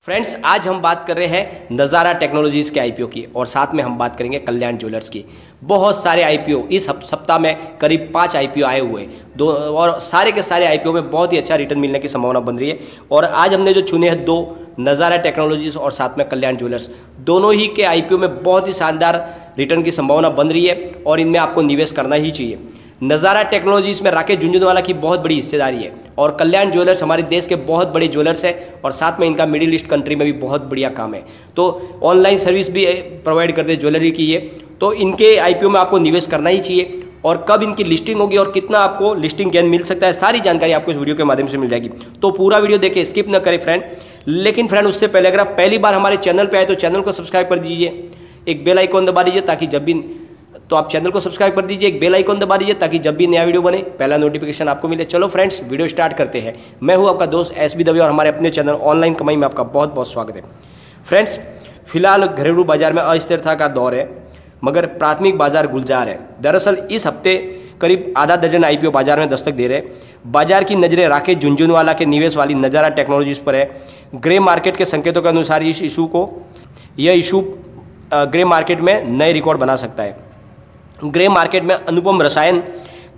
Friends, आज हम बात कर रहे हैं नज़ारा टेक्नोलॉजीज़ के आईपीओ की और साथ में हम बात करेंगे कल्याण ज्वेलर्स की। बहुत सारे आईपीओ इस सप्ताह में करीब 5 आईपीओ आए हुए दो और सारे के सारे आईपीओ में बहुत ही अच्छा रिटर्न मिलने की संभावना बन रही है। और आज हमने जो चुने हैं 2, नज़ारा टेक्नोलॉजीज़ और साथ में कल्याण ज्वेलर्स, दोनों ही के आईपीओ में बहुत ही शानदार रिटर्न की संभावना बन रही है और इनमें आपको निवेश करना ही चाहिए। नज़ारा टेक्नोलॉजीज़ में राकेश झुनझुनवाला की बहुत बड़ी हिस्सेदारी है और कल्याण ज्वेलर्स हमारे देश के बहुत बड़े ज्वेलर्स है और साथ में इनका मिडिल ईस्ट कंट्री में भी बहुत बढ़िया काम है। तो ऑनलाइन सर्विस भी प्रोवाइड करते हैं ज्वेलरी की ये, तो इनके आईपीओ में आपको निवेश करना ही चाहिए। और कब इनकी लिस्टिंग होगी और कितना आपको लिस्टिंग गेन मिल सकता है, सारी जानकारी आपको इस वीडियो के माध्यम से मिल जाएगी। तो पूरा वीडियो देखें, स्किप न करें फ्रेंड। लेकिन फ्रेंड, उससे पहले अगर आप पहली बार हमारे चैनल पर आए तो चैनल को सब्सक्राइब कर दीजिए, एक बेल आइकॉन दबा दीजिए ताकि जब भी आप चैनल को सब्सक्राइब कर दीजिए, एक बेल आइकॉन दबा दीजिए ताकि जब भी नया वीडियो बने पहला नोटिफिकेशन आपको मिले। चलो फ्रेंड्स, वीडियो स्टार्ट करते हैं। मैं हूं आपका दोस्त एसबी दवे और हमारे अपने चैनल ऑनलाइन कमाई में आपका बहुत बहुत स्वागत है। फ्रेंड्स, फिलहाल घरेलू बाजार में अस्थिरता का दौर है मगर प्राथमिक बाजार गुलजार है। दरअसल इस हफ्ते करीब आधा दर्जन आईपीओ बाजार में दस्तक दे रहे। बाजार की नज़रें राकेश झुनझुनवाला के निवेश वाली नज़ारा टेक्नोलॉजीज़ पर है। ग्रे मार्केट के संकेतों के अनुसार यह इशू ग्रे मार्केट में नए रिकॉर्ड बना सकता है। ग्रे मार्केट में Anupam Rasayan,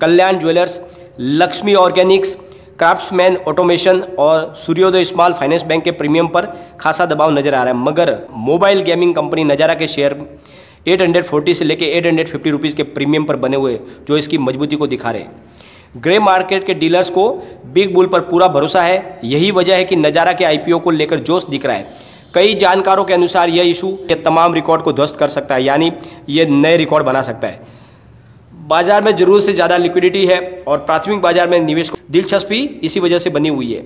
Kalyan jewellers, Laxmi organics, craftsman automation और सूर्योदय स्मॉल फाइनेंस बैंक के प्रीमियम पर खासा दबाव नजर आ रहा है। मगर मोबाइल गेमिंग कंपनी नज़ारा के शेयर 840 से लेकर 850 रुपीज़ के प्रीमियम पर बने हुए जो इसकी मजबूती को दिखा रहे हैं। ग्रे मार्केट के डीलर्स को बिग बुल पर पूरा भरोसा है। यही वजह है कि नज़ारा के आईपीओ को लेकर जोश दिख रहा है। कई जानकारों के अनुसार यह इशू ये तमाम रिकॉर्ड को ध्वस्त कर सकता है, यानी ये नए रिकॉर्ड बना सकता है। बाजार में जरूरत से ज़्यादा लिक्विडिटी है और प्राथमिक बाजार में निवेश को दिलचस्पी इसी वजह से बनी हुई है।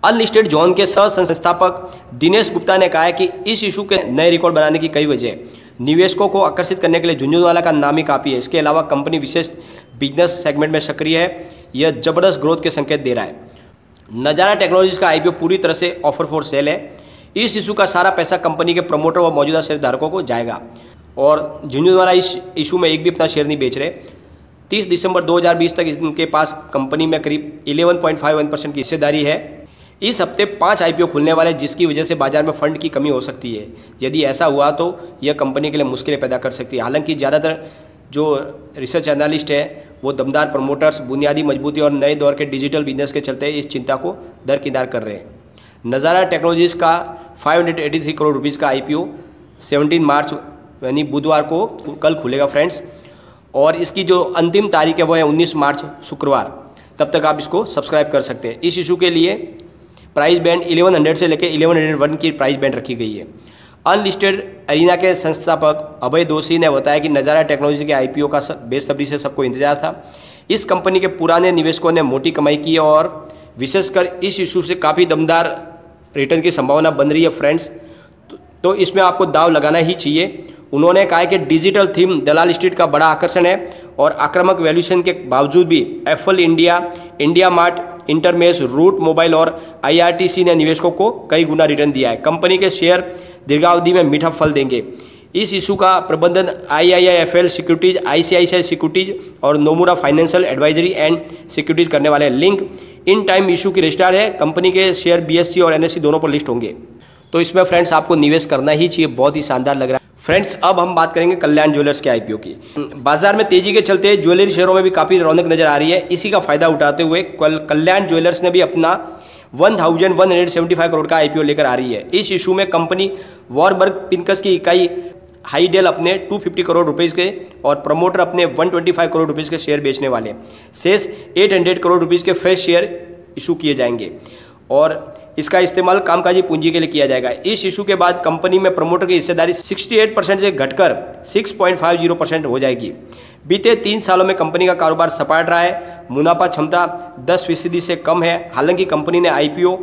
अनलिस्टेड जोन के सह संस्थापक दिनेश गुप्ता ने कहा है कि इस इशू के नए रिकॉर्ड बनाने की कई वजह है। निवेशकों को आकर्षित करने के लिए झुनझुनवाला का नाम ही काफ़ी है। इसके अलावा कंपनी विशेष बिजनेस सेगमेंट में सक्रिय है। यह जबरदस्त ग्रोथ के संकेत दे रहा है। नज़ारा टेक्नोलॉजीज का आईपीओ पूरी तरह से ऑफर फॉर सेल है। इस इशू का सारा पैसा कंपनी के प्रमोटर व मौजूदा शेयरधारकों को जाएगा और झुनझुनवाला इस इशू में एक भी अपना शेयर नहीं बेच रहे। 30 दिसंबर 2020 तक इनके पास कंपनी में करीब 11.51% की हिस्सेदारी है। इस हफ्ते 5 आईपीओ खुलने वाले जिसकी वजह से बाजार में फंड की कमी हो सकती है। यदि ऐसा हुआ तो यह कंपनी के लिए मुश्किलें पैदा कर सकती है। हालांकि ज़्यादातर जो रिसर्च एनालिस्ट है वो दमदार प्रमोटर्स, बुनियादी मजबूती और नए दौर के डिजिटल बिजनेस के चलते इस चिंता को दरकिनार कर रहे हैं। नज़ारा टेक्नोलॉजीज़ का 583 करोड़ रुपीज़ का आईपीओ 17 मार्च यानी बुधवार को कल खुलेगा फ्रेंड्स, और इसकी जो अंतिम तारीख है वो है 19 मार्च शुक्रवार। तब तक आप इसको सब्सक्राइब कर सकते हैं। इस इशू के लिए प्राइस बैंड 1100 से लेकर 1101 की प्राइस बैंड रखी गई है। अनलिस्टेड एरिना के संस्थापक अभय दोषी ने बताया कि नज़ारा टेक्नोलॉजी के आईपीओ का बेसब्री से सबको इंतजार था। इस कंपनी के पुराने निवेशकों ने मोटी कमाई की और विशेषकर इस इशू से काफ़ी दमदार रिटर्न की संभावना बन रही है फ्रेंड्स। तो इसमें आपको दाव लगाना ही चाहिए। उन्होंने कहा कि डिजिटल थीम दलाल स्ट्रीट का बड़ा आकर्षण है और आक्रामक वैल्यूएशन के बावजूद भी FL India, IndiaMART, Intermesh, Route Mobile और आईआरटीसी ने निवेशकों को कई गुना रिटर्न दिया है। कंपनी के शेयर दीर्घावधि में मीठा फल देंगे। इस इशू का प्रबंधन IIFL सिक्योरिटीज, ICICI सिक्योरिटीज और Nomura financial advisory and securities करने वाले लिंक इन टाइम इशू की रजिस्ट्रार है। कंपनी के शेयर BSE और NSE दोनों पर लिस्ट होंगे। तो इसमें फ्रेंड्स आपको निवेश करना ही चाहिए। बहुत ही शानदार लग रहा है फ्रेंड्स। अब हम बात करेंगे कल्याण ज्वेलर्स के आईपीओ की। बाजार में तेजी के चलते ज्वेलरी शेयरों में भी काफ़ी रौनक नजर आ रही है। इसी का फायदा उठाते हुए कल्याण ज्वेलर्स ने भी अपना 1175 करोड़ का आईपीओ लेकर आ रही है। इस इशू में कंपनी वॉरबर्ग पिंकस की इकाई हाईडेल अपने 250 करोड़ रुपीज़ के और प्रमोटर अपने 125 करोड़ रुपीज़ के शेयर बेचने वाले। शेष 800 करोड़ रुपीज़ के फ्रेश शेयर इशू किए जाएंगे और इसका इस्तेमाल कामकाजी पूंजी के लिए किया जाएगा। इस इशू के बाद कंपनी में प्रमोटर की हिस्सेदारी 68% से घटकर 6.50% हो जाएगी। बीते 3 सालों में कंपनी का कारोबार सपाट रहा है। मुनाफा क्षमता 10% से कम है। हालांकि कंपनी ने आईपीओ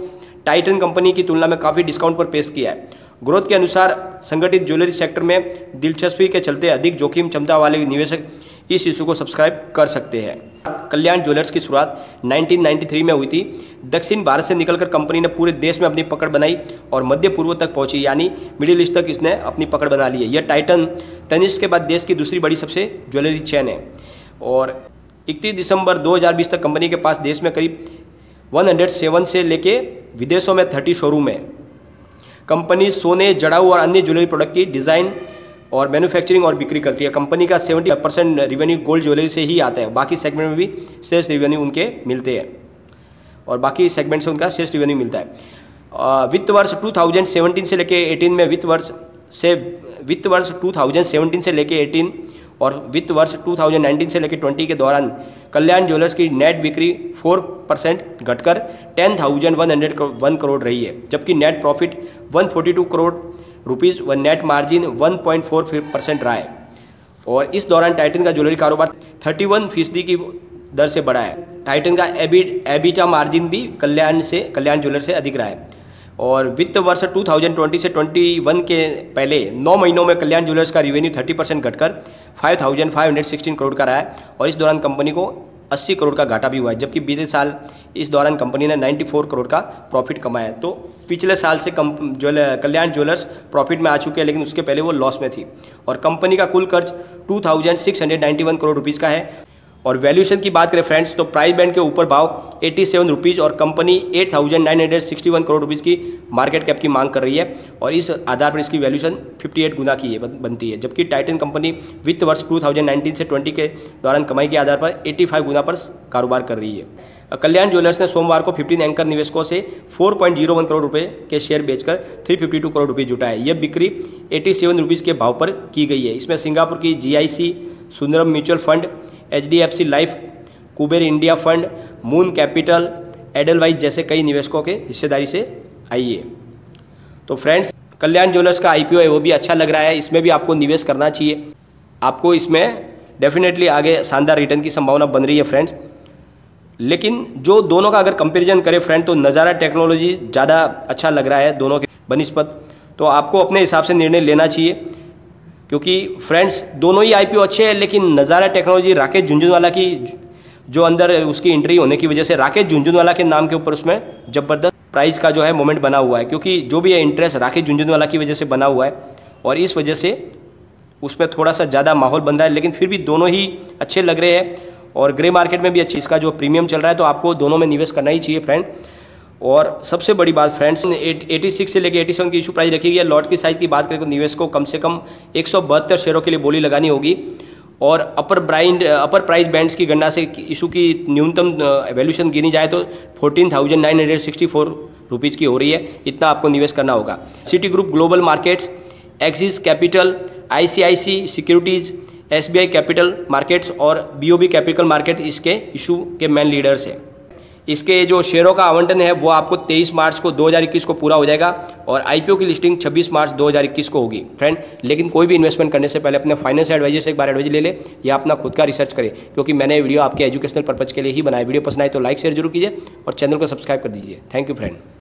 टाइटन कंपनी की तुलना में काफ़ी डिस्काउंट पर पेश किया है। ग्रोथ के अनुसार संगठित ज्वेलरी सेक्टर में दिलचस्पी के चलते अधिक जोखिम क्षमता वाले निवेशक इस इशू को सब्सक्राइब कर सकते हैं। कल्याण ज्वेलर्स की शुरुआत 1993 में हुई थी। दक्षिण भारत से निकलकर कंपनी ने पूरे देश में अपनी पकड़ बनाई और मध्य पूर्व तक पहुंची, यानी मिडिल ईस्ट तक इसने अपनी पकड़ बना ली है। यह टाइटन तनिष्क के बाद देश की दूसरी बड़ी सबसे ज्वेलरी चेन है और 31 दिसंबर 2020 तक कंपनी के पास देश में करीब 107 से लेके विदेशों में 30 शोरूम है कंपनी सोने, जड़ाऊ और अन्य ज्वेलरी प्रोडक्ट की डिज़ाइन और मैन्युफैक्चरिंग और बिक्री करती है। कंपनी का 70% रेवेन्यू गोल्ड ज्वेलरी से ही आता है। बाकी सेगमेंट में भी सेल्स रेवेन्यू उनके मिलते हैं और बाकी सेगमेंट से उनका सेल्स रेवेन्यू मिलता है। वित्त वर्ष 2017 से लेके 18 में वित्त वर्ष 2017 से लेके 18 और वित्त वर्ष 2019 से लेकर 20 के दौरान कल्याण ज्वेलर्स की नेट बिक्री 4% घटकर 10,101 करोड़ रही है, जबकि नेट प्रॉफिट 142 करोड़ रुपीज़ व नेट मार्जिन 1.4% रहा है। और इस दौरान टाइटन का ज्वेलरी कारोबार 31% की दर से बढ़ा है। टाइटन का एबिटा मार्जिन भी कल्याण ज्वेलर्स से अधिक रहा है। और वित्त वर्ष 2020 से 21 के पहले 9 महीनों में कल्याण ज्वेलर्स का रेवेन्यू 30% घटकर 5,516 करोड़ का रहा है और इस दौरान कंपनी को 80 करोड़ का घाटा भी हुआ है, जबकि बीते साल इस दौरान कंपनी ने 94 करोड़ का प्रॉफिट कमाया है। तो पिछले साल से कल्याण ज्वेलर्स प्रॉफिट में आ चुके हैं, लेकिन उसके पहले वो लॉस में थी। और कंपनी का कुल कर्ज 2,691 करोड़ रुपीज़ का है। और वैल्यूएशन की बात करें फ्रेंड्स, तो प्राइस बैंड के ऊपर भाव 87 रुपीज़ और कंपनी 8,961 करोड़ रुपीज़ की मार्केट कैप की मांग कर रही है और इस आधार पर इसकी वैल्यूएशन 58 गुना की बनती है, जबकि टाइटन कंपनी वित्त वर्ष 2019 से 20 के दौरान कमाई के आधार पर 85 गुना पर कारोबार कर रही है। कल्याण ज्वेलर्स ने सोमवार को 15 एंकर निवेशकों से 4.01 करोड़ रुपए के शेयर बेचकर 352 करोड़ रुपये जुटाए। यह बिक्री 87 रुपीज़ के भाव पर की गई है। इसमें सिंगापुर की GIC, Sundaram mutual fund, HDFC life, Kuber India fund, moon capital, Edelweiss जैसे कई निवेशकों के हिस्सेदारी से आई है। तो फ्रेंड्स, कल्याण ज्वेलर्स का IPO है वो भी अच्छा लग रहा है, इसमें भी आपको निवेश करना चाहिए। आपको इसमें डेफिनेटली आगे शानदार रिटर्न की संभावना बन रही है फ्रेंड्स। लेकिन जो दोनों का अगर कंपैरिजन करें फ्रेंड, तो नज़ारा टेक्नोलॉजी ज़्यादा अच्छा लग रहा है दोनों के बनिस्बत। तो आपको अपने हिसाब से निर्णय लेना चाहिए, क्योंकि फ्रेंड्स दोनों ही IPO अच्छे हैं, लेकिन नज़ारा टेक्नोलॉजी राकेश झुनझुनवाला की जो अंदर उसकी एंट्री होने की वजह से राकेश झुनझुनवाला के नाम के ऊपर उसमें ज़बरदस्त प्राइस का जो है मोमेंट बना हुआ है, क्योंकि जो भी है इंटरेस्ट राकेश झुनझुनवाला की वजह से बना हुआ है और इस वजह से उसमें थोड़ा सा ज़्यादा माहौल बन रहा है। लेकिन फिर भी दोनों ही अच्छे लग रहे हैं और ग्रे मार्केट में भी अच्छी इसका जो प्रीमियम चल रहा है, तो आपको दोनों में निवेश करना ही चाहिए फ्रेंड। और सबसे बड़ी बात फ्रेंड्स, 86 से लेकर 87 की इशू प्राइस रखी गई है। लॉट की साइज़ की बात करें तो निवेश को कम से कम 172 शेयरों के लिए बोली लगानी होगी और अपर प्राइस बैंड्स की गणना से इशू की न्यूनतम वैल्यूशन गिनी जाए तो 14,964 रुपीज़ की हो रही है। इतना आपको निवेश करना होगा। City group global markets, axis capital, ICICI securities, SBI capital markets और BOB कैपिटल मार्केट इसके इशू के मेन लीडर्स हैं। इसके जो शेयरों का आवंटन है वो आपको 23 मार्च को 2021 को पूरा हो जाएगा और IPO की लिस्टिंग 26 मार्च 2021 को होगी फ्रेंड। लेकिन कोई भी इन्वेस्टमेंट करने से पहले अपने फाइनेंस एडवाइजर से एक बार एडवाइजर ले ले या अपना खुद का रिसर्च करें, क्योंकि मैंने वीडियो आपके एजुकेशनल पर्पज़ के लिए ही बनाया। वीडियो पसंद आए तो लाइक शेयर जरूर कीजिए और चैनल को सब्सक्राइब कर दीजिए। Thank you friend.